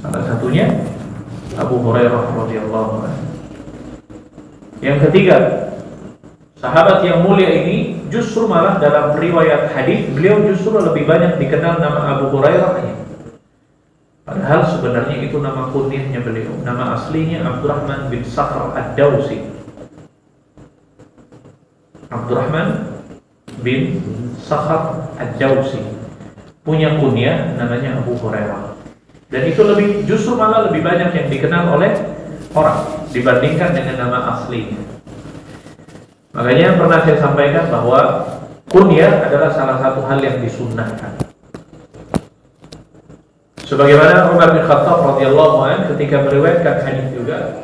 Salah satunya Abu Hurairah radhiyallahu anhu. Yang ketiga, sahabat yang mulia ini justru malah dalam riwayat hadis beliau justru lebih banyak dikenal nama Abu Hurairah. Padahal sebenarnya itu nama kunyahnya beliau. Nama aslinya Abdurrahman bin Sakhr ad-Dawsi. Abdurrahman bin Sakhr ad-Dawsi punya kunyah namanya Abu Hurairah. Dan itu justru malah lebih banyak yang dikenal oleh orang dibandingkan dengan nama aslinya. Makanya pernah saya sampaikan bahwa kunyah adalah salah satu hal yang disunnahkan. Sebagaimana Umar bin Khattab radhiyallahu anhu ketika meriwayatkan hadis juga,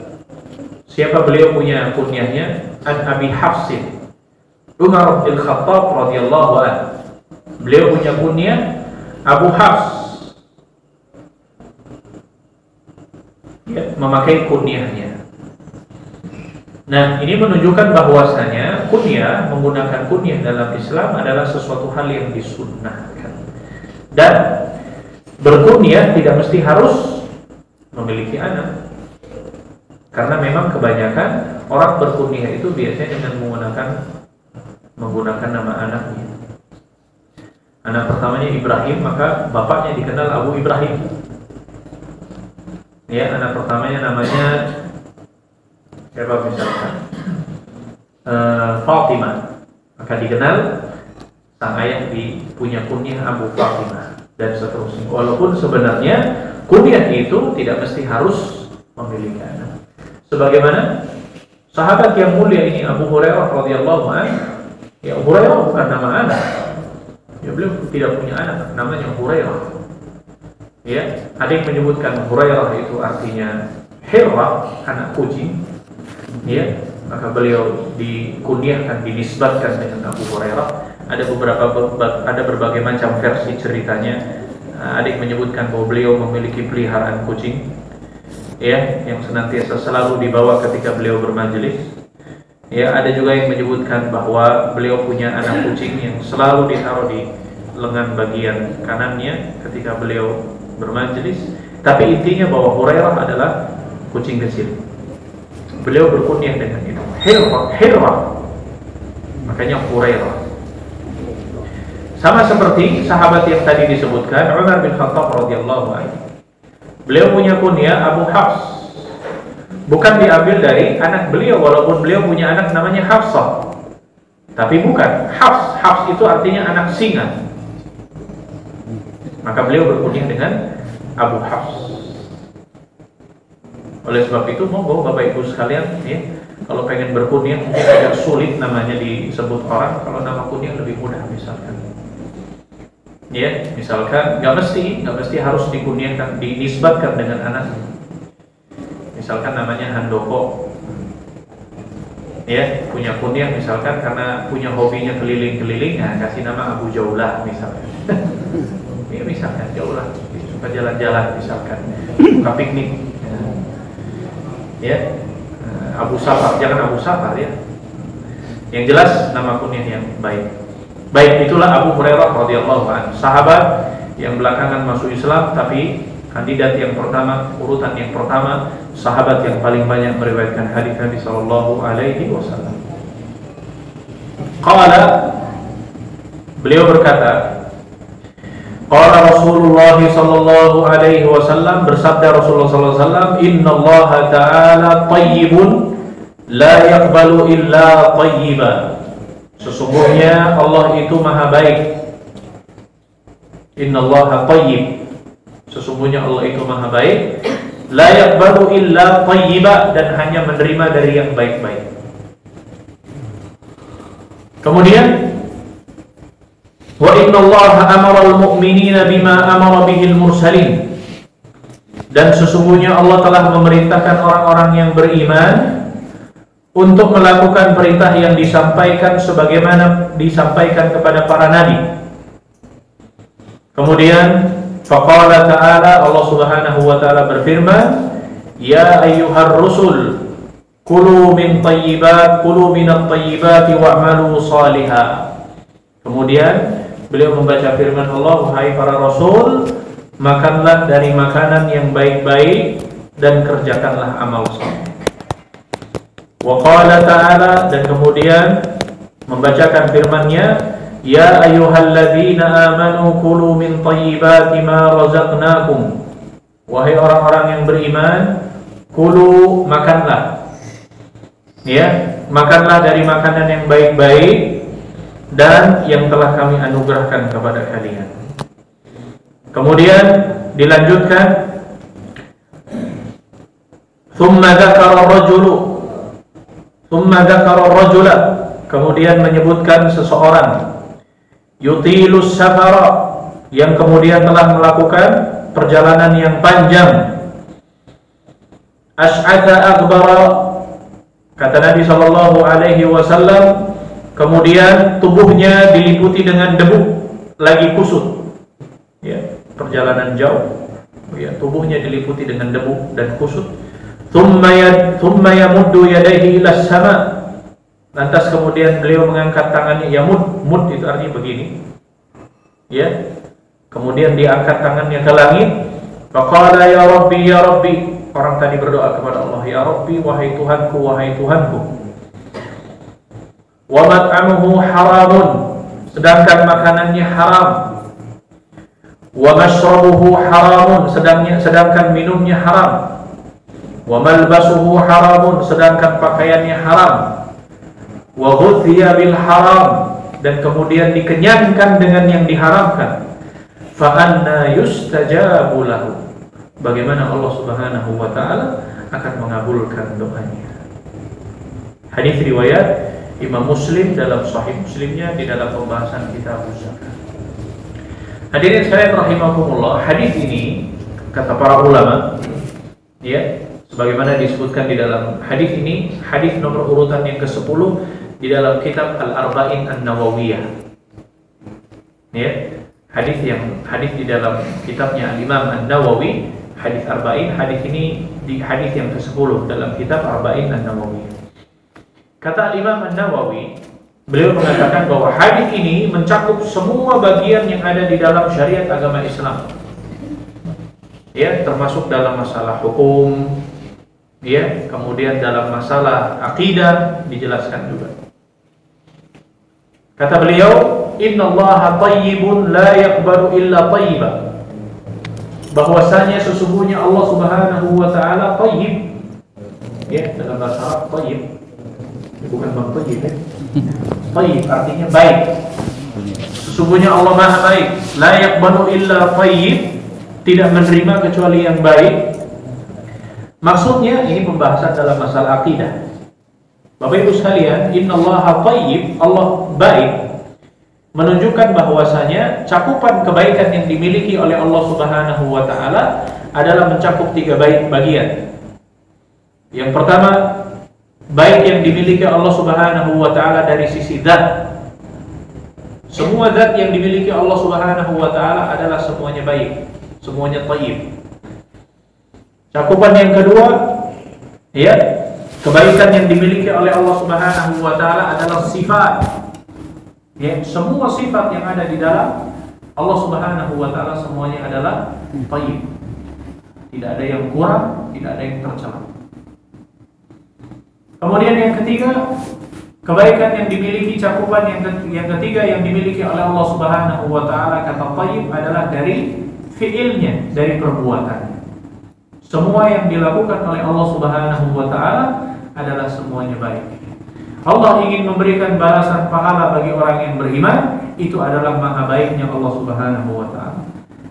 siapa beliau punya kunyahnya? An Abi Hafsin, Umar bin Khattab radhiyallahu anhu. Beliau punya kunyah Abu Hafs. Ya, memakai kunyahnya. Nah, ini menunjukkan bahwasanya kunyah, menggunakan kunyah dalam Islam adalah sesuatu hal yang disunnahkan. Dan berkunyah tidak mesti harus memiliki anak. Karena memang kebanyakan orang berkunyah itu biasanya dengan menggunakan nama anaknya. Anak pertamanya Ibrahim, maka bapaknya dikenal Abu Ibrahim. Ya, anak pertamanya namanya siapa misalkan? Fatimah, maka dikenal sang ayah punya kunyah Abu Fatimah dan seterusnya. Walaupun sebenarnya kunyah itu tidak mesti harus memiliki anak. Sebagaimana sahabat yang mulia ini Abu Hurairah radhiyallahu anhu, ya Hurairah bukan nama anak. Ya beliau tidak punya anak, namanya Hurairah. Ya, ada yang menyebutkan Hurairah itu artinya Hira, anak kucing. Ya, maka beliau dikunyahkan, dinisbatkan dengan Abu Hurairah. Ada berbagai macam versi ceritanya. Ada yang menyebutkan bahwa beliau memiliki peliharaan kucing, ya, yang senantiasa selalu dibawa ketika beliau bermajelis. Ya, ada juga yang menyebutkan bahwa beliau punya anak kucing yang selalu ditaruh di lengan bagian kanannya ketika beliau bermajelis. Tapi intinya bahwa Hurairah adalah kucing kecil. Beliau berkunyah dengan itu Hira, makanya Hurairah. Sama seperti sahabat yang tadi disebutkan Umar bin Khattab radhiyallahu anhu. Beliau punya kunyah Abu Hafs. Bukan diambil dari anak beliau, walaupun beliau punya anak namanya Hafsah. Tapi bukan Hafs itu artinya anak singa. Maka beliau berkunyah dengan Abu Hafs. Oleh sebab itu, monggo Bapak Ibu sekalian, ya, kalau pengen berkunyah mungkin agak sulit namanya disebut orang. Kalau nama kunyah lebih mudah, misalkan. Ya, misalkan nggak mesti harus dikunyahkan, dinisbatkan dengan anaknya. Misalkan namanya Handoko, ya, punya kunyah misalkan karena punya hobinya keliling-keliling, ya kasih nama Abu Jaulah misalkan. Ya, misalkan Jaulah, suka jalan-jalan misalkan, suka piknik. Ya, Abu Safar, jangan Abu Safar ya. Yang jelas nama kunyah yang baik. Baik, itulah Abu Hurairah radhiyallahu anhu, sahabat yang belakangan masuk Islam, tapi kandidat yang pertama, urutan yang pertama, sahabat yang paling banyak meriwayatkan hadis Nabi sallallahu alaihi wasallam. Qala, beliau berkata, qala Rasulullah sallallahu alaihi wasallam, bersabda Rasulullah sallallahu alaihi wasallam, innallaha ta'ala thayyibun la yaqbalu illa thayyiban. Sesungguhnya Allah itu maha baik. Innallaha thayyib. Sesungguhnya Allah itu maha baik. La yaqbalu illa thayyiba, dan hanya menerima dari yang baik-baik. Kemudian, wa innallaha amara al-mu'minina bima amara bihil mursalin. Dan sesungguhnya Allah telah memerintahkan orang-orang yang beriman untuk melakukan perintah yang disampaikan sebagaimana disampaikan kepada para nabi. Kemudian faqala ta'ala, Allah Subhanahu wa ta'ala berfirman, ya ayyuhar rusul kulu min minat tayyibati wa'malu salihah. Kemudian beliau membaca firman Allah, wahai para rasul, makanlah dari makanan yang baik-baik dan kerjakanlah amal saleh. Wa qala ta'ala, dan kemudian membacakan firman-Nya, ya ayyuhalladzina amanu kulu min thayyibati ma razaqnakum. Wahai orang-orang yang beriman, kulu, makanlah. Ya, makanlah dari makanan yang baik-baik dan yang telah kami anugerahkan kepada kalian. Kemudian dilanjutkan, thumma dzakara rajula, kemudian menyebutkan seseorang, yutilus safara, yang kemudian telah melakukan perjalanan yang panjang, ash'atha akbara, kata Nabi SAW, kemudian tubuhnya diliputi dengan debu, lagi kusut, ya, perjalanan jauh, ya, tubuhnya diliputi dengan debu dan kusut. Thumma yamuddu yadayhi ila sama, lantas kemudian beliau mengangkat tangannya, mud itu artinya begini, ya, kemudian diangkat tangannya ke langit. Faqala ya Rabbi, orang tadi berdoa kepada Allah, ya Rabbi, wahai Tuhanku, wahai Tuhanku. Wa mat'amuhu haramun, sedangkan makanannya haram. Wa mashrabuhu haramun, sedangkan minumnya haram. Wa malbasuhu haramun, sedangkan pakaiannya haram. Wa ghudhiya bil haram, dan kemudian dikenyangkan dengan yang diharamkan. Fa anna yustajabu lahu, bagaimana Allah Subhanahu wa taala akan mengabulkan doanya. Hadis riwayat Imam Muslim dalam Sahih Muslimnya di dalam pembahasan kitab zakat. Hadirin sekalian rahimakumullah, hadis ini kata para ulama, ya, sebagaimana disebutkan di dalam hadis ini, hadis nomor urutan yang ke-10 di dalam kitab Al-Arba'in An-Nawawiyah. Ya, hadis di dalam kitabnya Al-Imam An-Nawawi, hadis Arba'in, hadis ini di hadis yang ke-10 dalam kitab Arba'in An-Nawawiyah. Kata Imam An-Nawawi, beliau mengatakan bahwa hadis ini mencakup semua bagian yang ada di dalam syariat agama Islam. Ya, termasuk dalam masalah hukum, ya, kemudian dalam masalah akidah dijelaskan juga. Kata beliau, innallaha thayyibun la yaqbalu illa thayyiban, bahwasanya sesungguhnya Allah Subhanahu wa taala thayyib, ya, dalam bahasa Arab thayyib, bukan bang thayyib, ya. Thayyib artinya baik. Sesungguhnya Allah Maha baik, la yaqbalu illa thayyib, tidak menerima kecuali yang baik. Maksudnya ini pembahasan dalam masalah akidah. Bapak Ibu sekalian, innallaha thayyib, Allah baik, menunjukkan bahwasanya cakupan kebaikan yang dimiliki oleh Allah Subhanahu wa taala adalah mencakup 3 bagian. Yang pertama, baik yang dimiliki Allah Subhanahu wa taala dari sisi zat. Semua zat yang dimiliki Allah Subhanahu wa taala adalah semuanya baik, semuanya thayyib. Cakupan yang kedua, ya, kebaikan yang dimiliki oleh Allah Subhanahu wa taala adalah sifat. Ya, semua sifat yang ada di dalam Allah Subhanahu wa taala semuanya adalah thayyib. Tidak ada yang kurang, tidak ada yang tercela. Kemudian yang ketiga, kebaikan yang dimiliki, cakupan yang ketiga yang dimiliki oleh Allah Subhanahu wa taala, kata thayyib, adalah dari fiilnya, dari perbuatannya. Semua yang dilakukan oleh Allah Subhanahu wa taala adalah semuanya baik. Allah ingin memberikan balasan pahala bagi orang yang beriman, itu adalah maha baiknya Allah Subhanahu wa taala.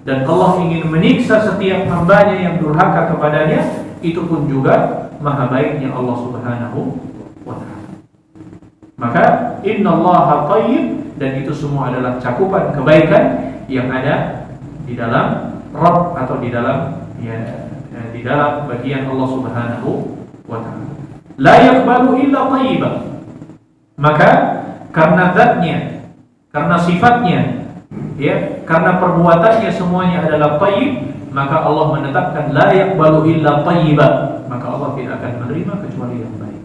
Dan Allah ingin menyiksa setiap hambanya yang durhaka kepadanya, itu pun juga maha baiknya Allah Subhanahu wa taala. Maka innallaha thayyib, dan itu semua adalah cakupan kebaikan yang ada di dalam Rabb, atau di dalam, ya, di dalam bagian Allah Subhanahu wa taala. La yaqbalu illa thayyiban. Maka karena zatnya, karena sifatnya, ya, karena perbuatannya semuanya adalah thayyib, maka Allah menetapkan la yaqbalu illa thayyiban, maka Allah tidak akan menerima kecuali yang baik.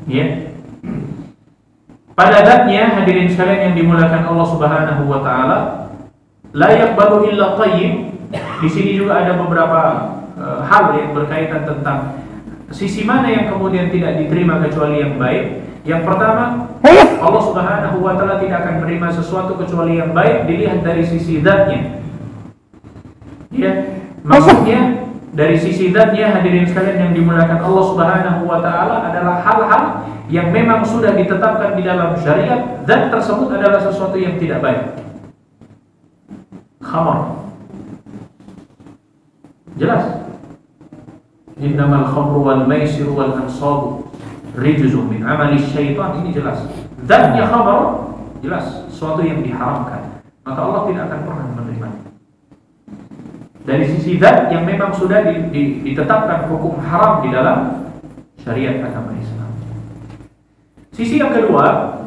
Ya. Pada zatnya, hadirin sekalian yang dimuliakan Allah Subhanahu wa taala, la yaqbalu illa thayyib. Di sini juga ada beberapa hal yang berkaitan tentang sisi mana yang kemudian tidak diterima kecuali yang baik. Yang pertama, Allah Subhanahu wa taala tidak akan menerima sesuatu kecuali yang baik dilihat dari sisi zatnya. Ya, maksudnya dari sisi zatnya, hadirin sekalian yang dimuliakan Allah Subhanahu wa taala, adalah hal-hal yang memang sudah ditetapkan di dalam syariat. Zat tersebut adalah sesuatu yang tidak baik. Khamar, jelas. Innamal khamru wal maisir wal ansabu rijzun min amali syaitan, ini jelas. Zatnya khamar, jelas sesuatu yang diharamkan, maka Allah tidak akan pernah menerima. Dari sisi zat yang memang sudah ditetapkan hukum haram di dalam syariat agama Islam. Sisi yang kedua,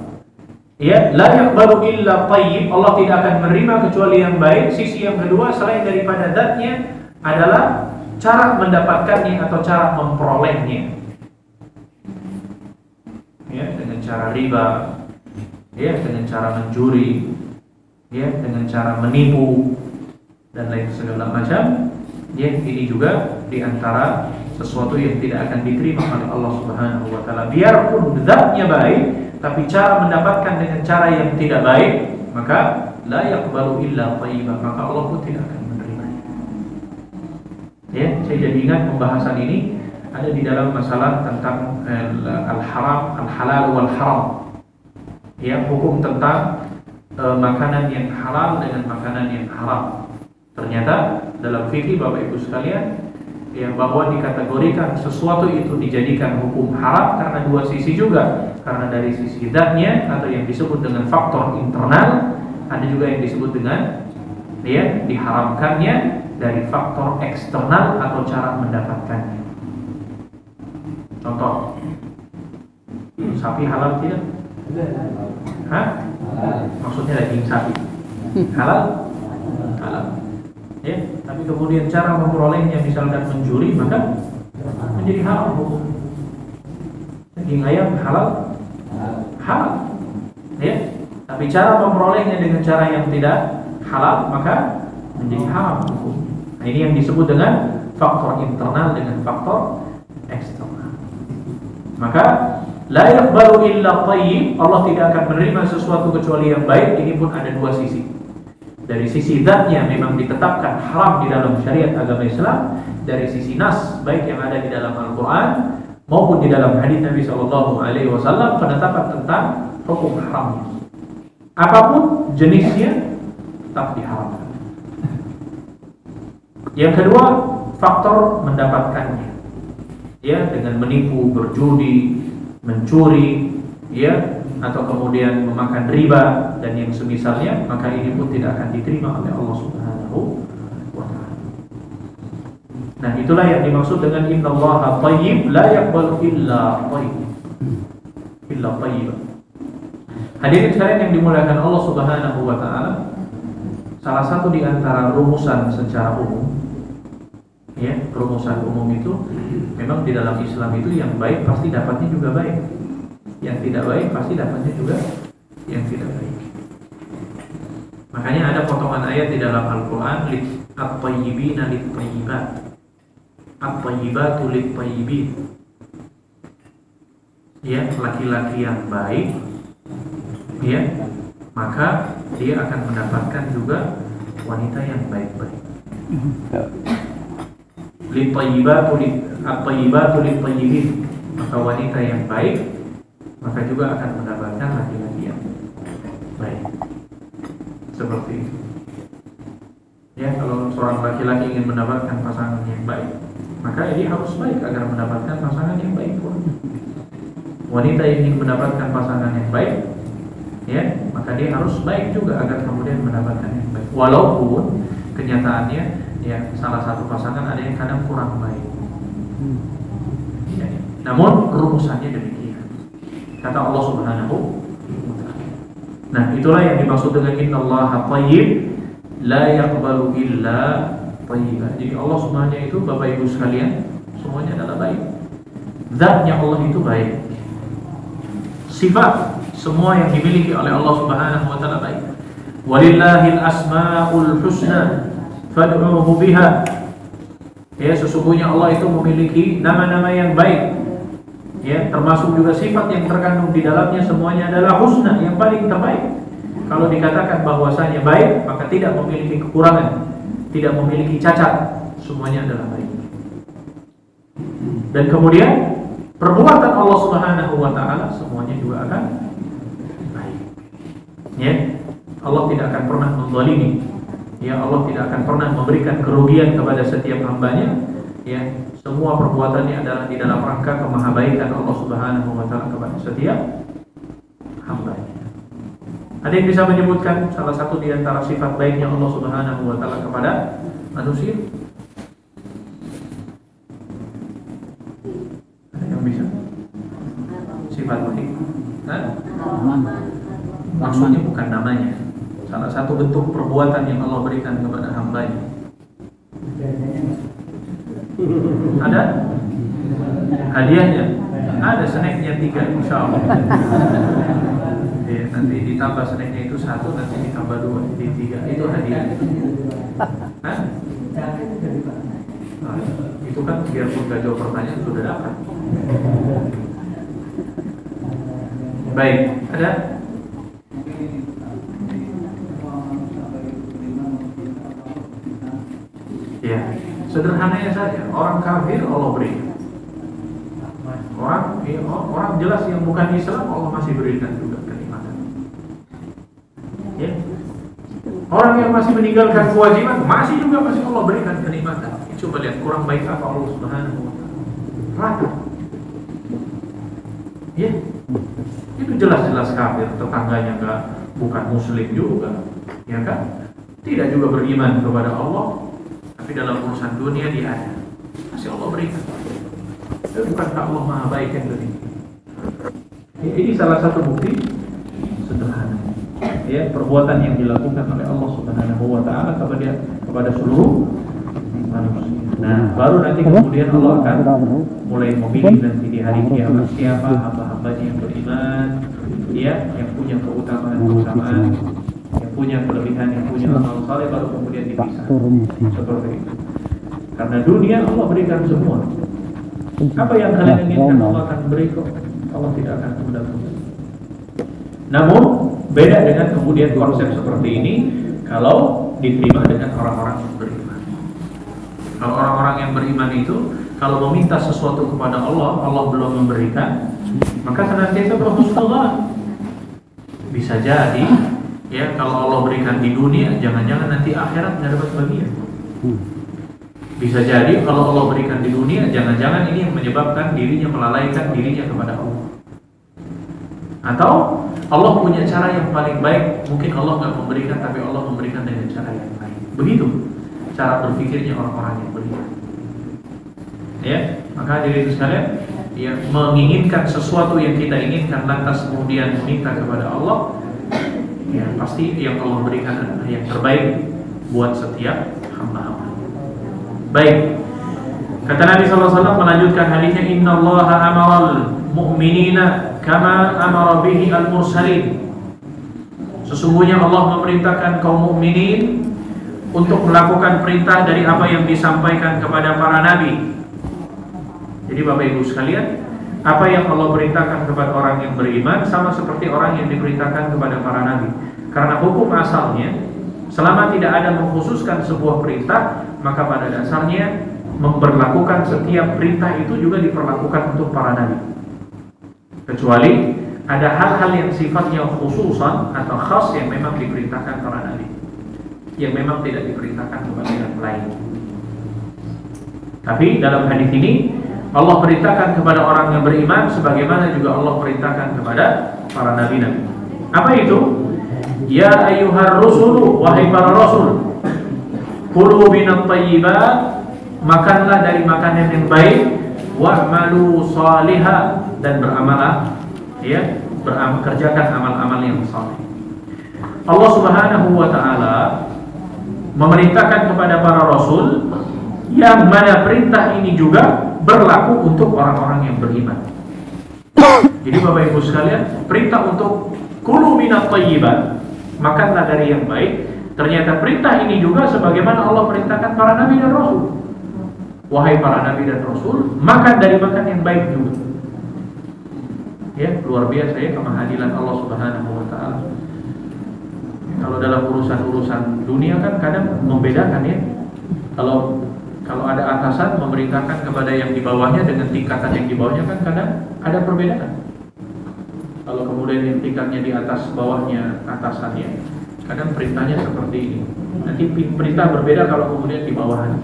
ya, la yaqbalu illa thayyib, Allah tidak akan menerima kecuali yang baik. Sisi yang kedua, selain daripada zatnya, adalah cara mendapatkannya atau cara memperolehnya. Ya, dengan cara riba, ya, dengan cara mencuri, ya, dengan cara menipu dan lain segala macam. Ya, ini juga diantara sesuatu yang tidak akan diterima oleh Allah Subhanahu wa taala. Biarpun zatnya baik, tapi cara mendapatkan dengan cara yang tidak baik, maka la yaqbalu illa thayyiban, maka Allah pun tidak akan menerimanya. Ya, saya jadi ingat pembahasan ini ada di dalam masalah tentang al-haram, al-halal wal haram. Ya, hukum tentang makanan yang halal dengan makanan yang haram. Ternyata dalam fikih Bapak Ibu sekalian, ya, bahwa dikategorikan sesuatu itu dijadikan hukum haram karena dua sisi juga. Karena dari sisi zatnya atau yang disebut dengan faktor internal, ada juga yang disebut dengan, ya, diharamkannya dari faktor eksternal atau cara mendapatkannya. Contoh, sapi halal tidak? Hah? Maksudnya daging sapi halal? Halal. Ya, tapi kemudian cara memperolehnya misalkan mencuri, maka menjadi haram hukum. Daging ayam halal? Halal. Ya, tapi cara memperolehnya dengan cara yang tidak halal, maka menjadi haram hukum. Nah, ini yang disebut dengan faktor internal dengan faktor eksternal. Maka la yaqbalu illa thayyib, Allah tidak akan menerima sesuatu kecuali yang baik. Ini pun ada dua sisi. Dari sisi zatnya memang ditetapkan haram di dalam syariat agama Islam. Dari sisi nas, baik yang ada di dalam Al-Quran maupun di dalam hadis Nabi SAW, penetapan tentang hukum haramnya. Apapun jenisnya tetap diharamkan. Yang kedua, faktor mendapatkannya, ya, dengan menipu, berjudi, mencuri, ya, atau kemudian memakan riba dan yang semisalnya, maka ini pun tidak akan diterima oleh Allah Subhanahu wa taala. Nah, itulah yang dimaksud dengan innallaha thayyib la yaqbalu illa thayyib. Hadirin sekalian yang dimuliakan Allah Subhanahu wa taala, salah satu di antara rumusan secara umum, ya, rumusan umum itu memang di dalam Islam itu yang baik pasti dapatnya juga baik, yang tidak baik pasti dapatnya juga yang tidak baik. Makanya ada potongan ayat di dalam Al-Quran, at-tayyibina lit-tayyibat, at-tayyibatu lit-tayyibin. Ya, laki-laki yang baik, ya, maka dia akan mendapatkan juga wanita yang baik-baik. Lit-tayyibatu at-tayyibatu lit-tayyibin, maka wanita yang baik maka juga akan mendapatkan laki-laki yang baik. Seperti itu. Ya, kalau seorang laki-laki ingin mendapatkan pasangan yang baik, maka dia harus baik agar mendapatkan pasangan yang baik pun. Wanita yang ingin mendapatkan pasangan yang baik, ya, maka dia harus baik juga agar kemudian mendapatkan yang baik. Walaupun kenyataannya, ya, salah satu pasangan ada yang kadang kurang baik. Ya, ya. Namun rumusannya demikian. Kata Allah Subhanahu wa ta'ala. Nah, itulah yang dimaksud dengan innallaha thayyib la yaqbalu illa thayyiban. Jadi Allah Subhanahu itu, Bapak Ibu sekalian, semuanya adalah baik. Zatnya Allah itu baik. Sifat semua yang dimiliki oleh Allah Subhanahu wa ta'ala baik. Walillahil asmaul husna fad'uhu biha. Ya, sesungguhnya Allah itu memiliki nama-nama yang baik. Ya, termasuk juga sifat yang terkandung di dalamnya semuanya adalah husna, yang paling terbaik. Kalau dikatakan bahwasanya baik, maka tidak memiliki kekurangan, tidak memiliki cacat, semuanya adalah baik. Dan kemudian perbuatan Allah Subhanahu wa taala semuanya juga akan baik. Ya, Allah tidak akan pernah menzalimi. Ya, Allah tidak akan pernah memberikan kerugian kepada setiap hambanya. Ya, semua perbuatannya adalah di dalam rangka kemahabaikan Allah Subhanahu wa taala kepada setiap hambanya. Ada yang bisa menyebutkan salah satu di antara sifat baiknya Allah Subhanahu wa taala kepada manusia? Ada yang bisa? Sifat baik. Maksudnya bukan namanya. Salah satu bentuk perbuatan yang Allah berikan kepada hambanya. Ada? Hadiahnya? Ada, snacknya 3 insya Allah. Ya, nanti ditambah snacknya itu 1, nanti ditambah 2, jadi 3. Itu hadiah. Hah? Nah, itu kan biarpun gak jawab pertanyaan sudah dapat. Baik, ada? Ya, sederhananya saja, orang kafir Allah berikan. Orang jelas yang bukan Islam Allah masih berikan juga kenikmatan. Ya. Orang yang masih meninggalkan kewajiban masih juga masih Allah berikan kenikmatan. Coba lihat kurang baik apa Allah Subhanahu wa taala. Rata. Ya. Itu jelas-jelas kafir, tetangganya bukan muslim juga, ya kan? Tidak juga beriman kepada Allah. Tapi dalam urusan dunia dia ada, masih Allah berikan. Dan bukankah Allah Maha Baik yang beri? Ini salah satu bukti sederhana. Ya, perbuatan yang dilakukan oleh Allah Subhanahu wa taala kepada seluruh manusia. Nah, baru nanti kemudian Allah akan mulai memilih nanti di hari kiamat siapa hamba-hambanya yang beriman, ya, yang punya keutamaan, yang punya kelebihan, yang punya amal saleh, baru kemudian dipisah. Seperti itu. Karena dunia Allah berikan semua. Apa yang kalian inginkan Allah akan beri kok. Allah tidak akan tunda-tunda. Namun beda dengan kemudian konsep seperti ini kalau diterima dengan orang-orang yang beriman. Kalau orang-orang yang beriman itu kalau meminta sesuatu kepada Allah, Allah belum memberikan, maka senantiasa berhusnuzan. Bisa jadi ya, kalau Allah berikan di dunia, jangan-jangan nanti akhirat nggak dapat bagian. Bisa jadi kalau Allah berikan di dunia, jangan-jangan ini yang menyebabkan dirinya melalaikan dirinya kepada Allah. Atau Allah punya cara yang paling baik, mungkin Allah nggak memberikan, tapi Allah memberikan dengan cara yang baik. Begitu cara berpikirnya orang-orang yang beriman. Ya, maka dari itu sekalian, ya, menginginkan sesuatu yang kita inginkan lantas kemudian meminta kepada Allah, ya pasti yang Allah berikan adalah yang terbaik buat setiap hamba-hamba. Baik, kata Nabi SAW melanjutkan hadisnya, Innallaha amaral mu'minina kama amara bihi al-mursalin. Sesungguhnya Allah memerintahkan kaum mukminin untuk melakukan perintah dari apa yang disampaikan kepada para nabi. Jadi Bapak Ibu sekalian, apa yang Allah perintahkan kepada orang yang beriman sama seperti orang yang diperintahkan kepada para nabi. Karena hukum asalnya, selama tidak ada mengkhususkan sebuah perintah, maka pada dasarnya memberlakukan setiap perintah itu juga diperlakukan untuk para nabi. Kecuali ada hal-hal yang sifatnya khususan atau khas yang memang diperintahkan para nabi, yang memang tidak diperintahkan kepada yang lain. Tapi dalam hadis ini Allah perintahkan kepada orang yang beriman sebagaimana juga Allah perintahkan kepada para nabi-nabi. Apa itu? Ya ayyuhar rusulu, wahai para rasul, kulu minat thayyibat, makanlah dari makanan yang baik, wa'malu salihah, dan beramalah, ya, kerjakan amal-amal yang saleh. Allah Subhanahu wa taala memerintahkan kepada para rasul, yang mana perintah ini juga berlaku untuk orang-orang yang beriman. Jadi Bapak Ibu sekalian, perintah untuk kulu minat thayyibat, makanlah dari yang baik. Ternyata perintah ini juga sebagaimana Allah perintahkan para nabi dan rasul. Wahai para nabi dan rasul, makan dari makan yang baik juga. Ya, luar biasa ya kemahadilan Allah Subhanahu wa taala. Kalau dalam urusan-urusan dunia kan kadang membedakan ya. Kalau ada atasan memerintahkan kepada yang di bawahnya dengan tingkatan yang di bawahnya kan kadang ada perbedaan. Kalau kemudian yang tingkatnya di atas bawahnya atasannya, kadang perintahnya seperti ini. Nanti perintah berbeda kalau kemudian di bawahnya.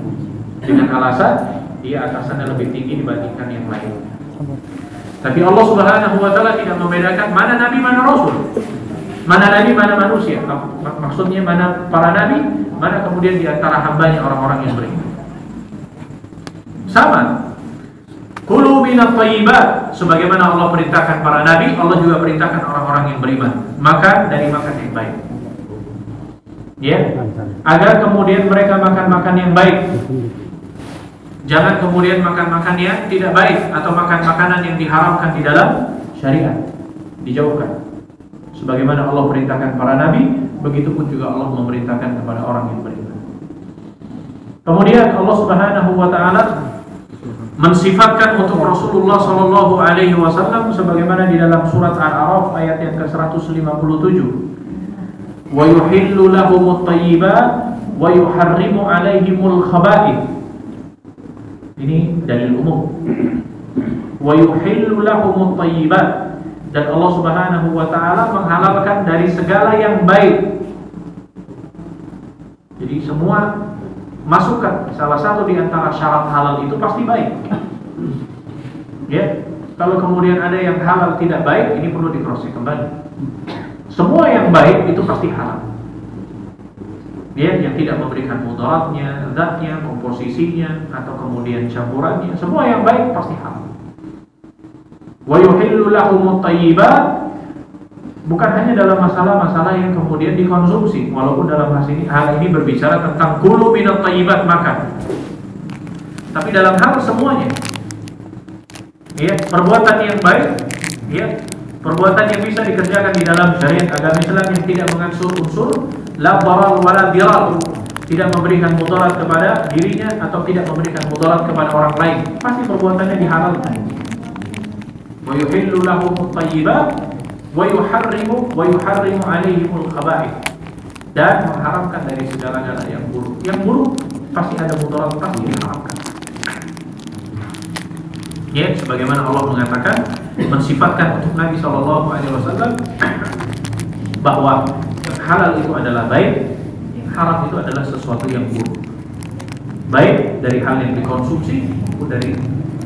Dengan alasan dia atasannya lebih tinggi dibandingkan yang lain. Tapi Allah Subhanahu wa taala tidak membedakan mana nabi mana rasul. Mana nabi mana manusia. Maksudnya mana para nabi, mana kemudian di antara hambanya orang-orang yang beriman. Sama. Kulu minat thayyibat, sebagaimana Allah perintahkan para nabi, Allah juga perintahkan orang-orang yang beriman makan dari makan yang baik. Ya, agar kemudian mereka makan-makan yang baik. Jangan kemudian makan-makan yang tidak baik atau makan makanan yang diharamkan di dalam syariat. Dijauhkan. Sebagaimana Allah perintahkan para nabi, begitupun juga Allah memerintahkan kepada orang yang beriman. Kemudian Allah Subhanahu wa taala mensifatkan untuk Rasulullah sallallahu alaihi wasallam sebagaimana di dalam surat Al-A'raf ayat yang ke-157. Wa yuhillu lahumut thayyibat wa yuharrimu 'alaihimul khaba'ith. Ini dalil umum. Wa yuhillu lahumut thayyibat, dan Allah Subhanahu wa taala menghalalkan dari segala yang baik. Jadi semua masukkan salah satu di antara syarat halal itu pasti baik. Ya, kalau kemudian ada yang halal tidak baik, ini perlu dikoreksi kembali. Semua yang baik itu pasti halal. Ya, yang tidak memberikan mudaratnya, zatnya, komposisinya, atau kemudian campurannya, semua yang baik pasti halal. Wa yuhillu lahumut thayyibat, bukan hanya dalam masalah-masalah yang kemudian dikonsumsi, walaupun dalam hal ini berbicara tentang kulu minat thayyibat, makan. Tapi dalam hal semuanya, ya, perbuatan yang baik, ya, perbuatan yang bisa dikerjakan di dalam syariat agama Islam yang tidak mengatur unsur la darar wala dirar, tidak memberikan mudarat kepada dirinya atau tidak memberikan mudarat kepada orang lain, pasti perbuatannya dihalalkan. Wa yuhillu lahumut thayyibat wa yuharrimu 'alaihimul khaba'ith, dan mengharamkan dari segala-gala yang buruk. Yang buruk pasti ada mudarat, pasti diharamkan. Ya, sebagaimana Allah mengatakan, mensifatkan untuk Nabi SAW bahwa yang halal itu adalah baik, yang haram itu adalah sesuatu yang buruk. Baik dari hal yang dikonsumsi maupun dari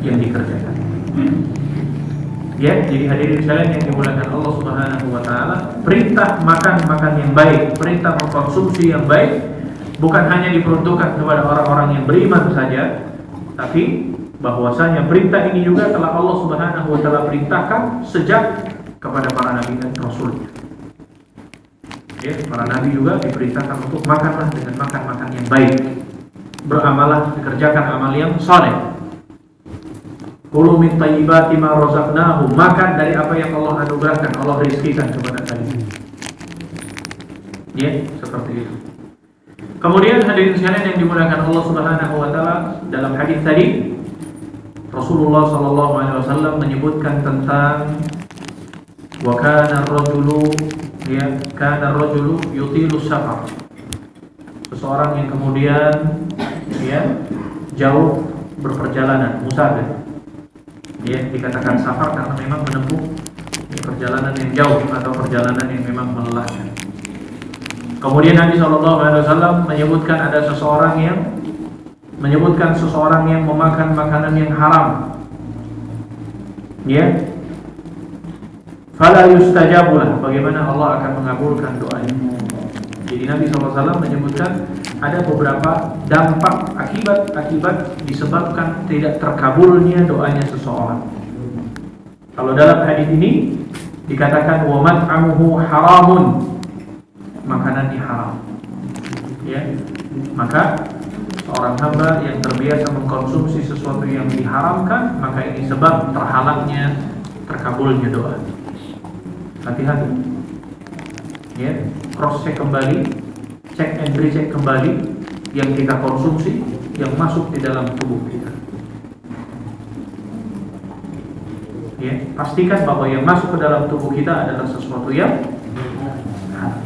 yang dikerjakan. Ya, jadi hadirin sekalian yang dimuliakan Allah Subhanahu wa taala, perintah makan yang baik, perintah mengkonsumsi yang baik bukan hanya diperuntukkan kepada orang-orang yang beriman saja, tapi bahwasanya perintah ini juga telah Allah Subhanahu wa taala perintahkan sejak kepada para nabi dan rasul. Ya, para nabi juga diperintahkan untuk makanlah dengan makan yang baik. Beramalah, dikerjakan amal yang saleh. Kulu min thayyibati ma razaqnahum, makan dari apa yang Allah anugerahkan, Allah rizkikan kepada kalian. Ya, seperti itu. Kemudian hadirin sekalian yang dimuliakan Allah Subhanahu wa taala, dalam hadis tadi Rasulullah sallallahu alaihi wasallam menyebutkan tentang wa kana ar-rajulu yutilu safar. Seseorang yang kemudian jauh berperjalanan, musafir. Dikatakan safar karena memang menempuh perjalanan yang jauh atau perjalanan yang memang melelahkan. Kemudian Nabi SAW menyebutkan ada seseorang yang memakan makanan yang haram. Fala yustajabulah, bagaimana Allah akan mengabulkan doanya. Jadi Nabi SAW menyebutkan ada beberapa dampak akibat disebabkan tidak terkabulnya doanya seseorang. Kalau dalam hadis ini dikatakan wa mat'amuhu haramun, makanannya haram. Maka seorang hamba yang terbiasa mengkonsumsi sesuatu yang diharamkan, maka ini sebab terhalangnya terkabulnya doa. Hati-hati. ya, cross check kembali, check and recheck kembali yang kita konsumsi, yang masuk di dalam tubuh kita. Ya, pastikan bahwa yang masuk ke dalam tubuh kita adalah sesuatu yang halal.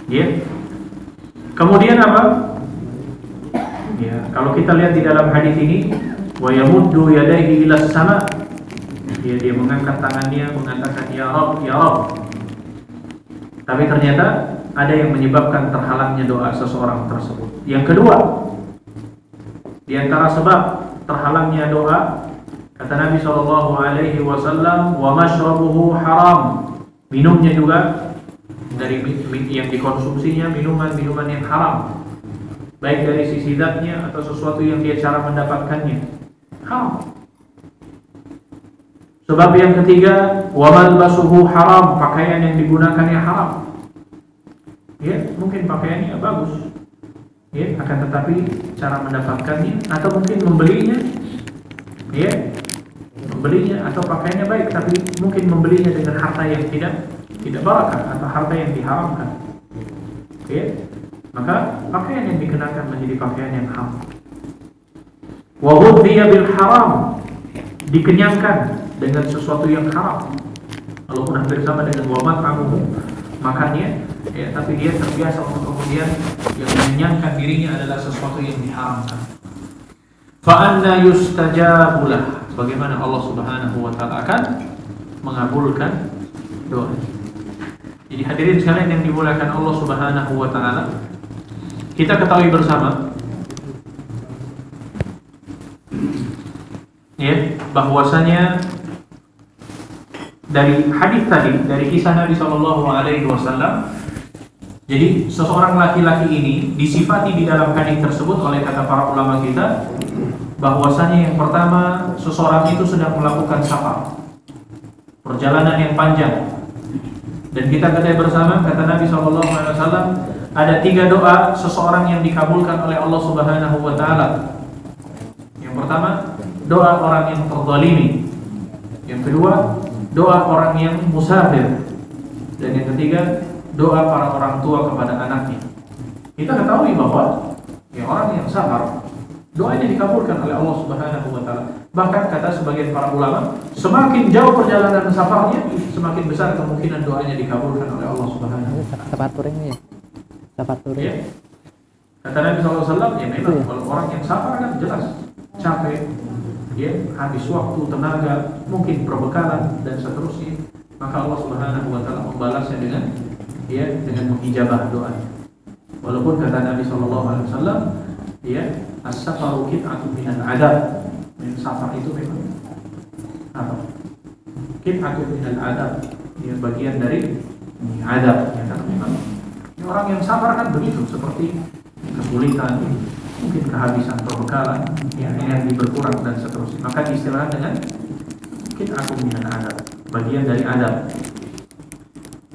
Ya. Kemudian apa? Ya, kalau kita lihat di dalam hadis ini, wa yamuddu yadayhi ila sama, dia mengangkat tangannya mengatakan ya Rabb, ya Rabb. Tapi ternyata ada yang menyebabkan terhalangnya doa seseorang tersebut. Yang kedua, di antara sebab terhalangnya doa, kata Nabi SAW, wa mashrabuhu haram. Minumnya juga dari yang dikonsumsinya minuman yang haram, baik dari sisi zatnya atau sesuatu yang dia cara mendapatkannya haram. Sebab yang ketiga, wa malbasuhu haram, pakaian yang digunakannya haram. Ya, mungkin pakaiannya bagus, ya, akan tetapi cara mendapatkannya atau mungkin membelinya, ya, membelinya atau pakaiannya baik, tapi mungkin membelinya dengan harta yang tidak barakah atau harta yang diharamkan. Ya, maka pakaian yang dikenakan menjadi pakaian yang haram. Wa ghudhiya bil haram, dikenyangkan dengan sesuatu yang haram, walaupun hampir sama dengan wa mat'amuhu, makannya, ya, tapi dia terbiasa untuk kemudian yang mengenyangkan dirinya adalah sesuatu yang diharamkan. Fa anna yustajabu lah, bagaimana Allah Subhanahu wa taala akan mengabulkan doa. Jadi hadirin sekalian yang dimuliakan Allah Subhanahu wa taala, kita ketahui bersama ya, bahwasanya dari hadis tadi, dari kisah Nabi SAW, jadi seseorang laki-laki ini disifati di dalam hadis tersebut oleh kata para ulama kita, bahwasanya yang pertama, seseorang itu sedang melakukan safar, perjalanan yang panjang. Dan kita ketahui bersama, kata Nabi SAW, ada 3 doa seseorang yang dikabulkan oleh Allah Subhanahu wa taala. Yang pertama, doa orang yang terzalimi. Yang kedua, doa orang yang musafir. Dan yang ketiga, doa para orang tua kepada anaknya. Kita ketahui bahwa ya, orang yang sabar, doanya dikabulkan oleh Allah Subhanahu wa taala. Bahkan kata sebagian para ulama, semakin jauh perjalanan safarnya, semakin besar kemungkinan doanya dikabulkan oleh Allah Subhanahu wa taala. Tapaturnya ya. Tapaturnya. Ya. Kata Nabi SAW, ya memang kalau orang yang sabar kan jelas capek, ya, habis waktu, tenaga, mungkin perbekalan dan seterusnya, maka Allah Subhanahu wa taala membalasnya dengan mengijabah doa. Walaupun kata Nabi SAW, ya, as-safaru qit'atun minal adab. Safar itu memang apa? Qit'atun minal adab, ya, bagian dari adab, ya kan, memang orang yang sabar kan begitu, seperti kesulitan, mungkin kehabisan perbekalan, ya, energi berkurang dan seterusnya, maka diistilahkan dengan qit'atun minal adab, bagian dari adab.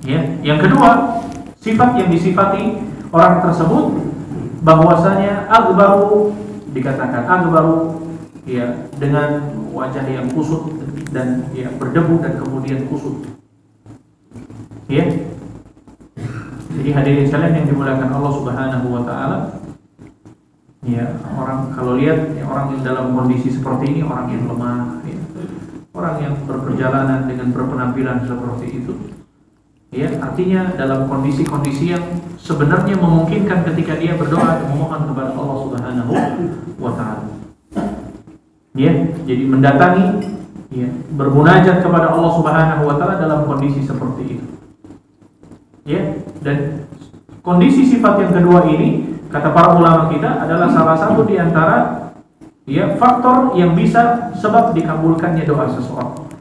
Ya, yang kedua, sifat yang disifati orang tersebut bahwasanya akbaru, dikatakan akbaru, ya, dengan wajah yang kusut dan ya berdebu dan kemudian kusut. Ya. Jadi hadirin sekalian yang dimuliakan Allah Subhanahu wa taala, ya, orang kalau lihat ya, orang yang dalam kondisi seperti ini orang yang lemah, ya, orang yang berperjalanan dengan berpenampilan seperti itu, ya, artinya dalam kondisi-kondisi yang sebenarnya memungkinkan ketika dia berdoa dan memohon kepada Allah Subhanahu wa taala. Ya, jadi mendatangi, ya, bermunajat kepada Allah Subhanahu wa taala dalam kondisi seperti itu. Ya, dan kondisi sifat yang kedua ini kata para ulama kita adalah salah satu di antara ya faktor yang bisa sebab dikabulkannya doa seseorang.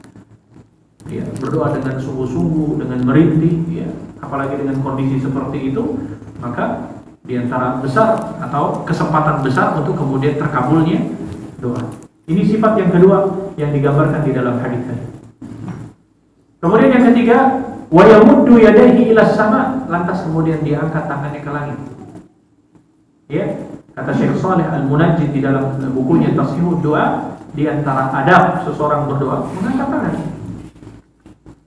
Ya, berdoa dengan sungguh-sungguh, dengan merintih, ya, apalagi dengan kondisi seperti itu, maka di antara besar atau kesempatan besar untuk kemudian terkabulnya doa. Ini sifat yang kedua yang digambarkan di dalam hadis tadi. Kemudian yang ketiga, wa yamuddu yadayhi ila sama, lantas kemudian dia angkat tangannya ke langit. Ya, kata Syekh Shalih Al-Munajjid di dalam bukunya Tashihud Doa, di antara adab seseorang berdoa mengangkat tangan.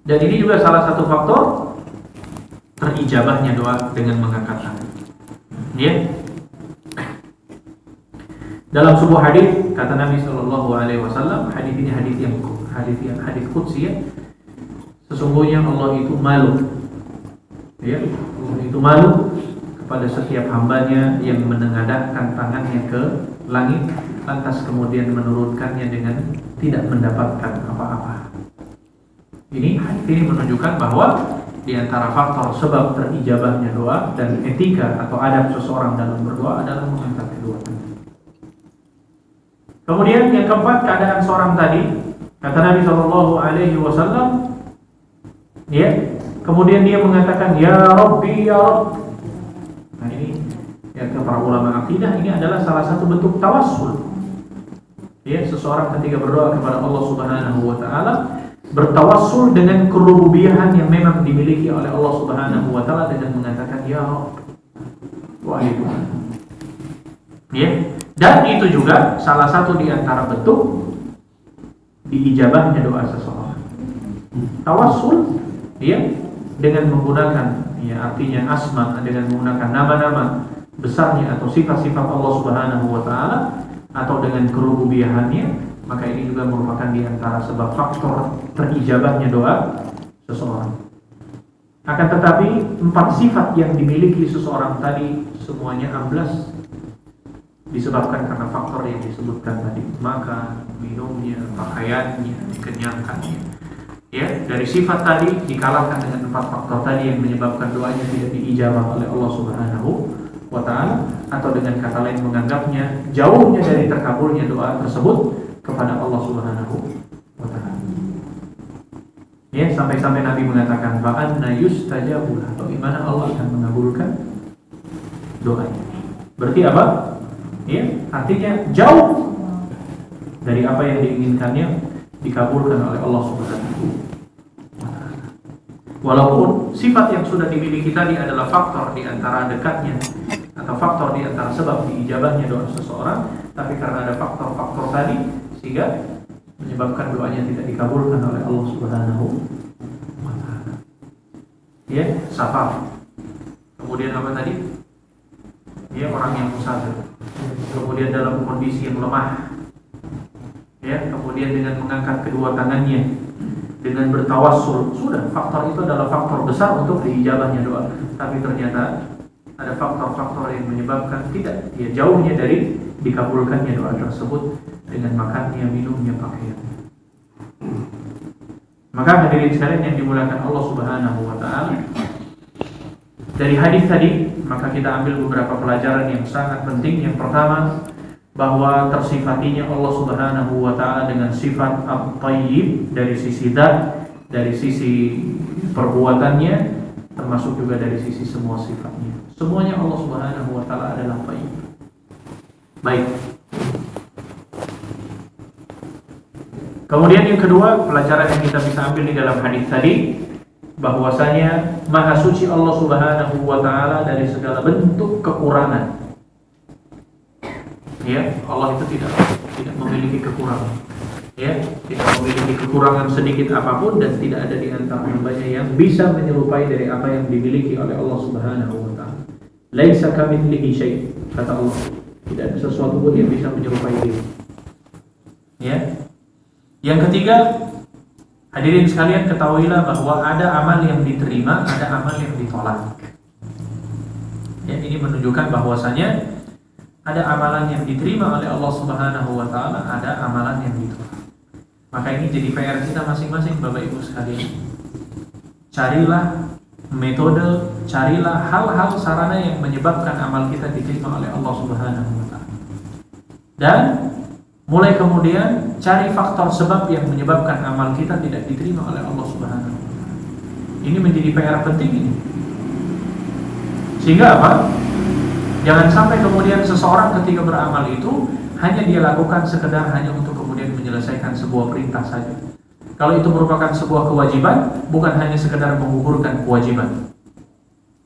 Dan ini juga salah satu faktor terijabahnya doa dengan mengangkat tangan. Ya. Dalam sebuah hadis kata Nabi Shallallahu Alaihi Wasallam, hadis ini hadis qudsi ya. Sesungguhnya Allah itu malu, ya, Allah itu malu kepada setiap hambanya yang menengadahkan tangannya ke langit, lantas kemudian menurunkannya dengan tidak mendapatkan apa-apa. Ini hadis ini menunjukkan bahwa di antara faktor sebab terijabahnya doa dan etika atau adab seseorang dalam berdoa adalah mengangkat kedua tangan. Kemudian yang keempat, keadaan seorang tadi, kata Nabi Shallallahu Alaihi Wasallam, ya, kemudian dia mengatakan ya Rabbi ya Rabb. Nah ini ya, para ulama akidah ini adalah salah satu bentuk tawassul. Ya, seseorang ketika berdoa kepada Allah Subhanahu Wa Taala bertawassul dengan kerububiyahan yang memang dimiliki oleh Allah Subhanahu Wa Taala dengan mengatakan ya Rabb, wahai Tuhan. Ya. Dan itu juga salah satu di antara bentuk diijabahnya doa seseorang. Tawassul, ya, dengan menggunakan, ya, artinya asma, dengan menggunakan nama-nama besarnya atau sifat-sifat Allah Subhanahu Wa Taala atau dengan kerububiyahannya, maka ini juga merupakan di antara sebab faktor terijabahnya doa seseorang. Akan tetapi 4 sifat yang dimiliki seseorang tadi semuanya amblas disebabkan karena faktor yang disebutkan tadi, makan, minumnya, pakaiannya, dikenyangkannya. Ya, dari sifat tadi dikalahkan dengan 4 faktor tadi yang menyebabkan doanya tidak diijabah oleh Allah Subhanahu Wa Taala, atau dengan kata lain menganggapnya jauhnya dari terkabulnya doa tersebut kepada Allah Subhanahu Wa Taala. Ya, sampai-sampai Nabi mengatakan ba'anna yustajabu, atau gimana Allah akan mengabulkan doanya. Berarti apa? Ya, artinya jauh dari apa yang diinginkannya dikabulkan oleh Allah Subhanahu wa Ta'ala. Walaupun sifat yang sudah dimiliki tadi adalah faktor di antara dekatnya atau faktor di antara sebab diijabahnya doa seseorang, tapi karena ada faktor-faktor tadi sehingga menyebabkan doanya tidak dikabulkan oleh Allah Subhanahu wa Ta'ala. Ya, safar. Kemudian apa tadi? Ya, orang yang musafir. Kemudian dalam kondisi yang lemah, ya, kemudian dengan mengangkat kedua tangannya, dengan bertawassul, sudah faktor itu adalah faktor besar untuk diijabahnya doa. Tapi ternyata ada faktor-faktor yang menyebabkan tidak, ya, jauhnya dari dikabulkannya doa tersebut dengan makannya, minumnya, pakaiannya. Maka hadirin sekalian yang dimuliakan Allah Subhanahu Wa Taala, dari hadis tadi maka kita ambil beberapa pelajaran yang sangat penting. Yang pertama, bahwa tersifatinya Allah Subhanahu Wa Ta'ala dengan sifat at-tayyib dari sisi zat, dari sisi perbuatannya, termasuk juga dari sisi semua sifatnya. Semuanya Allah Subhanahu Wa Ta'ala adalah tayyib. Baik. Kemudian yang kedua, pelajaran yang kita bisa ambil di dalam hadis tadi, bahwasanya Maha Suci Allah Subhanahu Wa Ta'ala dari segala bentuk kekurangan. Ya, Allah itu tidak memiliki kekurangan. Ya, tidak memiliki kekurangan sedikit apapun, dan tidak ada di antara hambanya yang bisa menyerupai dari apa yang dimiliki oleh Allah Subhanahu Wa Ta'ala. Laisa kamitslihi syai', kata Allah. Tidak ada sesuatu pun yang bisa menyerupai dia. Ya. Yang ketiga, hadirin sekalian, ketahuilah bahwa ada amal yang diterima, ada amal yang ditolak. Ya, ini menunjukkan bahwasanya ada amalan yang diterima oleh Allah Subhanahu Wa Ta'ala, ada amalan yang ditolak. Maka ini jadi PR kita masing-masing, Bapak Ibu sekalian. Carilah metode, carilah hal-hal sarana yang menyebabkan amal kita diterima oleh Allah Subhanahu Wa Ta'ala. Dan mulai kemudian cari faktor sebab yang menyebabkan amal kita tidak diterima oleh Allah Subhanahu Wa Ta'ala. Ini menjadi PR penting ini. Sehingga apa? Jangan sampai kemudian seseorang ketika beramal itu hanya dia lakukan sekedar hanya untuk kemudian menyelesaikan sebuah perintah saja. Kalau itu merupakan sebuah kewajiban, bukan hanya sekedar menggugurkan kewajiban.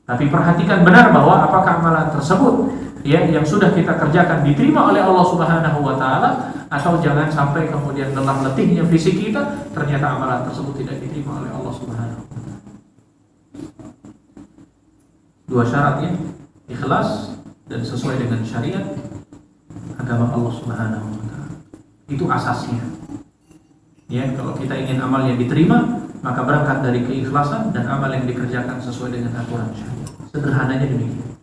Tapi perhatikan benar bahwa apakah amalan tersebut, ya, yang sudah kita kerjakan diterima oleh Allah Subhanahu Wa Ta'ala, atau jangan sampai kemudian lelah letihnya fisik kita, ternyata amalan tersebut tidak diterima oleh Allah Subhanahu Wa Ta'ala. Dua syarat ya, ikhlas dan sesuai dengan syariat agama Allah Subhanahu wa taala. Itu asasnya. Ya, kalau kita ingin amal yang diterima, maka berangkat dari keikhlasan dan amal yang dikerjakan sesuai dengan aturan syariat. Sederhananya demikian.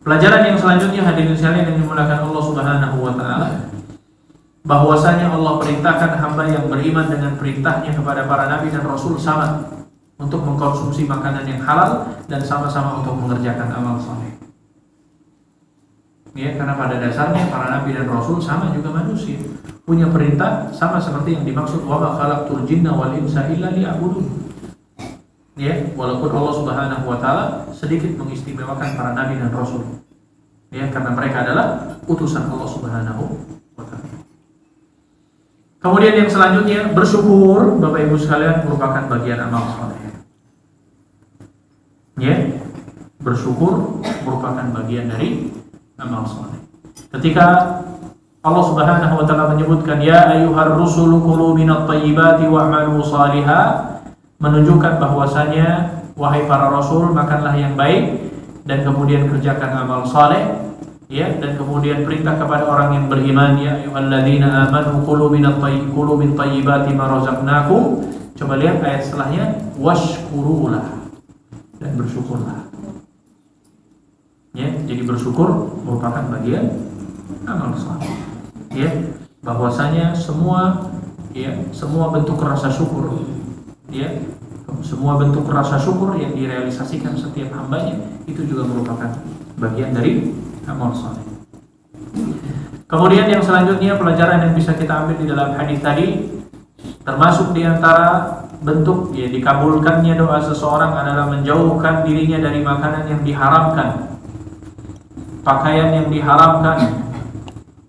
Pelajaran yang selanjutnya hadirin sekalian yang dimuliakan Allah Subhanahu wa taala, bahwasanya Allah perintahkan hamba yang beriman dengan perintahnya kepada para nabi dan rasul sama untuk mengkonsumsi makanan yang halal dan sama-sama untuk mengerjakan amal saleh. Ya, karena pada dasarnya para nabi dan rasul sama juga manusia, punya perintah sama seperti yang dimaksud wa ma khalaqtul jinna wal insa illa liya'budun. Ya, walaupun Allah Subhanahu wa taala sedikit mengistimewakan para nabi dan rasul. Ya, karena mereka adalah utusan Allah Subhanahu wa taala. Kemudian yang selanjutnya, bersyukur Bapak Ibu sekalian merupakan bagian amal saleh. Ya, bersyukur merupakan bagian dari amal saleh. Ketika Allah Subhanahu wa taala menyebutkan ya ayyuhar rusulu kulu minat thayyibati wa'malu shalihan, menunjukkan bahwasanya wahai para rasul, makanlah yang baik dan kemudian kerjakan amal saleh. Ya, dan kemudian perintah kepada orang yang beriman, ya ayyuhalladzina amanu kulu min thayyibati ma razaqnakum. Coba lihat ayat setelahnya, washkurulah, dan bersyukurlah. Ya, jadi bersyukur merupakan bagian amal saleh. Ya, bahwasanya semua bentuk rasa syukur, ya, semua bentuk rasa syukur yang direalisasikan setiap hambanya itu juga merupakan bagian dari amal saleh. Kemudian yang selanjutnya, pelajaran yang bisa kita ambil di dalam hadis tadi, termasuk di antara bentuk ya dikabulkannya doa seseorang adalah menjauhkan dirinya dari makanan yang diharamkan, pakaian yang diharamkan.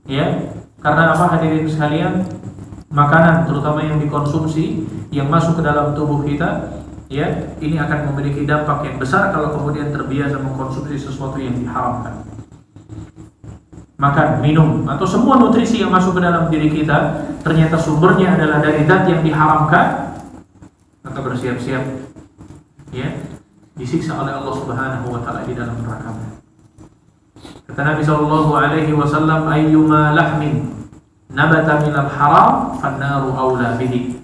Ya, karena apa hadirin sekalian? Makanan terutama yang dikonsumsi yang masuk ke dalam tubuh kita, ya, ini akan memiliki dampak yang besar kalau kemudian terbiasa mengkonsumsi sesuatu yang diharamkan. Makan, minum, atau semua nutrisi yang masuk ke dalam diri kita ternyata sumbernya adalah dari zat yang diharamkan, maka bersiap-siap ya disiksa oleh Allah Subhanahu wa taala di dalam neraka. Kata Nabi sallallahu alaihi wasallam, ayyuma lahmin nabata minal haram fannaru aula bihi.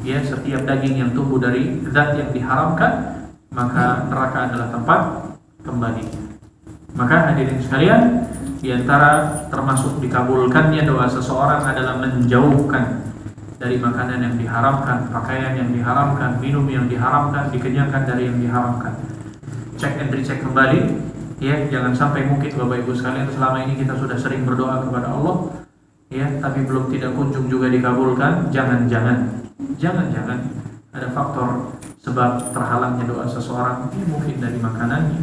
Ya, setiap daging yang tumbuh dari zat yang diharamkan, maka neraka adalah tempat kembali. Maka hadirin sekalian, di antara termasuk dikabulkannya doa seseorang adalah menjauhkan dari makanan yang diharamkan, pakaian yang diharamkan, minum yang diharamkan, dikenyangkan dari yang diharamkan. Cek and recheck kembali, ya, jangan sampai mungkin Bapak Ibu sekalian selama ini kita sudah sering berdoa kepada Allah, ya, tapi belum tidak kunjung juga dikabulkan. Jangan-jangan ada faktor sebab terhalangnya doa seseorang, ya, mungkin dari makanannya,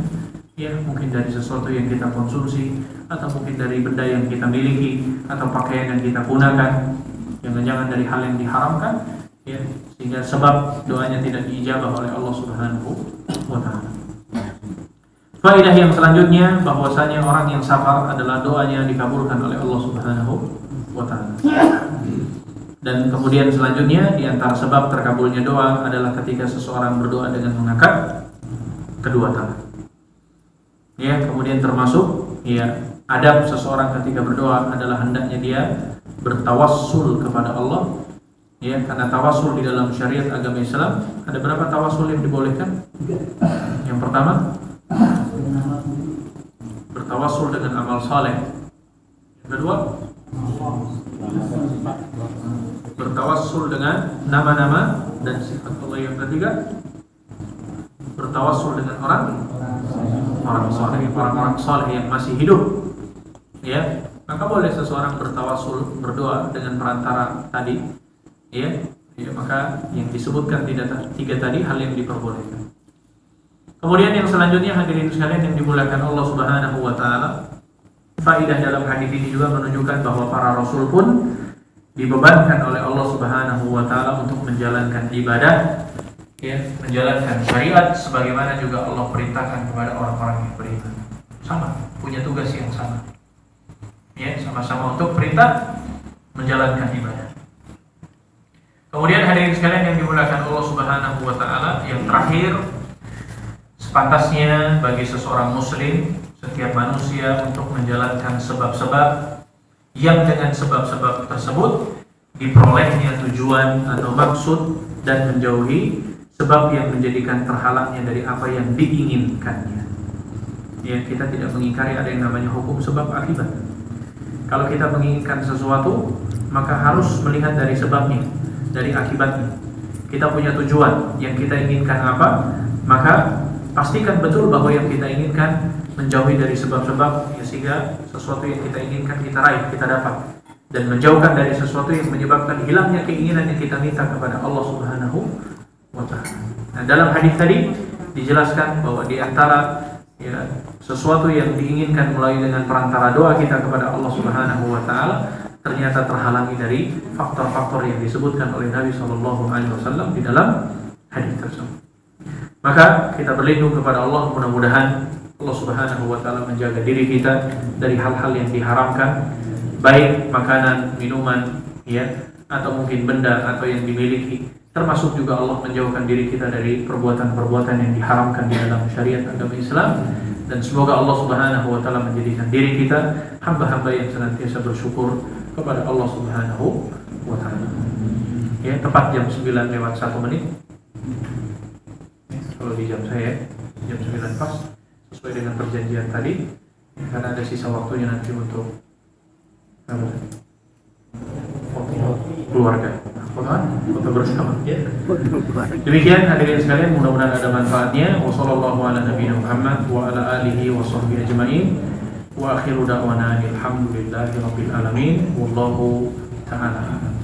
ya, mungkin dari sesuatu yang kita konsumsi, atau mungkin dari benda yang kita miliki, atau pakaian yang kita gunakan. Jangan-jangan dari hal yang diharamkan, ya, sehingga sebab doanya tidak diijabah oleh Allah Subhanahu wa taala. Faedah yang selanjutnya, bahwasanya orang yang sabar adalah doanya yang dikabulkan oleh Allah Subhanahu wa taala. Dan kemudian selanjutnya, di antara sebab terkabulnya doa adalah ketika seseorang berdoa dengan mengangkat kedua tangan. Ya, kemudian termasuk ya adab seseorang ketika berdoa adalah hendaknya dia bertawassul kepada Allah. Ya, karena tawassul di dalam syariat agama Islam ada berapa tawassul yang dibolehkan? Yang pertama, bertawassul dengan amal saleh. Yang kedua, bertawassul dengan nama-nama dan sifat Allah. Yang ketiga, bertawassul dengan orang saleh yang masih hidup. Ya, maka boleh seseorang bertawassul, berdoa dengan perantara tadi. Ya, maka yang disebutkan tiga tadi hal yang diperbolehkan. Kemudian yang selanjutnya hadirin sekalian yang dimuliakan Allah Subhanahu wa taala, faedah dalam hadis ini juga menunjukkan bahwa para rasul pun dibebankan oleh Allah Subhanahu wa taala untuk menjalankan ibadah, ya, menjalankan syariat sebagaimana juga Allah perintahkan kepada orang-orang yang beriman. Sama, punya tugas yang sama. Ya, sama-sama untuk perintah menjalankan ibadah. Kemudian hadirin sekalian yang dimuliakan Allah Subhanahu wa taala, yang terakhir Sepantasnya bagi seseorang muslim, setiap manusia untuk menjalankan sebab-sebab yang dengan sebab-sebab tersebut diperolehnya tujuan atau maksud, dan menjauhi sebab yang menjadikan terhalangnya dari apa yang diinginkannya. Ya, kita tidak mengingkari ada yang namanya hukum sebab akibat. Kalau kita menginginkan sesuatu, maka harus melihat dari sebabnya, dari akibatnya. Kita punya tujuan, yang kita inginkan apa, maka pastikan betul bahwa yang kita inginkan menjauhi dari sebab-sebab, ya, sehingga sesuatu yang kita inginkan kita raih, kita dapat, dan menjauhkan dari sesuatu yang menyebabkan hilangnya keinginan yang kita minta kepada Allah Subhanahu wa Ta'ala. Nah, dalam hadis tadi dijelaskan bahwa di antara, ya, sesuatu yang diinginkan melalui dengan perantara doa kita kepada Allah Subhanahu wa Ta'ala ternyata terhalangi dari faktor-faktor yang disebutkan oleh Nabi SAW di dalam hadis tersebut. Maka kita berlindung kepada Allah, mudah-mudahan Allah Subhanahu wa Ta'ala menjaga diri kita dari hal-hal yang diharamkan, baik makanan, minuman, ya, atau mungkin benda atau yang dimiliki. Termasuk juga Allah menjauhkan diri kita dari perbuatan-perbuatan yang diharamkan di dalam syariat agama Islam. Dan semoga Allah Subhanahu wa Ta'ala menjadikan diri kita hamba-hamba yang senantiasa bersyukur kepada Allah Subhanahu wa Ta'ala. Ya, tepat jam 9:01. Kalau di jam saya jam 9 pas, sesuai dengan perjanjian tadi. Karena ada sisa waktunya nanti untuk keluarga, foto bersama. Demikian hadirin sekalian, mudah-mudahan ada manfaatnya. Wassallallahu ala nabiyina Muhammad wa ala alihi wa sahbihi ajma'in. Wa akhiru da'wana alhamdulillahi rabbil alamin. Wallahu ta'ala